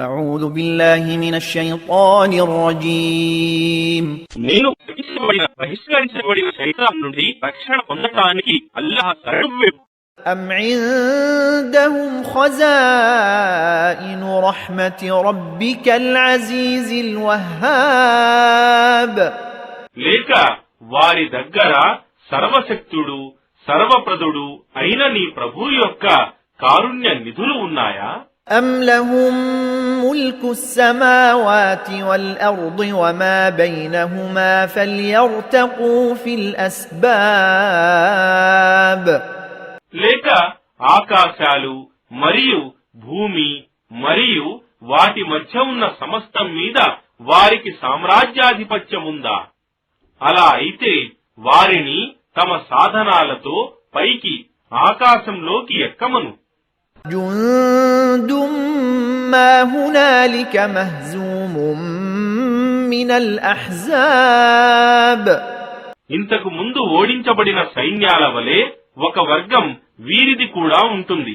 أعوذ بالله من الشيطان الرجيم నేను బహిష్కరించబడిన శైతాన్ నుండి రక్షణ పొందడానికి అల్లాహ్ శరణు. أم عندهم خزائن رحمة ربك العزيز الوهاب లేక వారి దగ్గర సర్వశక్తుడు సర్వప్రదుడు అయిన నీ ప్రభువు యొక్క కారుణ్య నిధులు ఉన్నాయా? أم لهم ملك السماوات والأرض وما بينهما فليرتقوا في الأسباب లేక ఆకాశాలు మరియు భూమి మరియు వాటి మధ్య ఉన్న సమస్తం మీద వారికి సామ్రాజ్యాధిపత్యముందా? అలా అయితే వారిని తమ సాధనాలతో పైకి ఆకాశంలోకి ఎక్కమను. جند ما هنالك مهزوم من الأحزاب ఇంతకు ముందు ఓడించబడిన సైన్యాల వలె ఒక వర్గం వీరిది కూడా ఉంటుంది.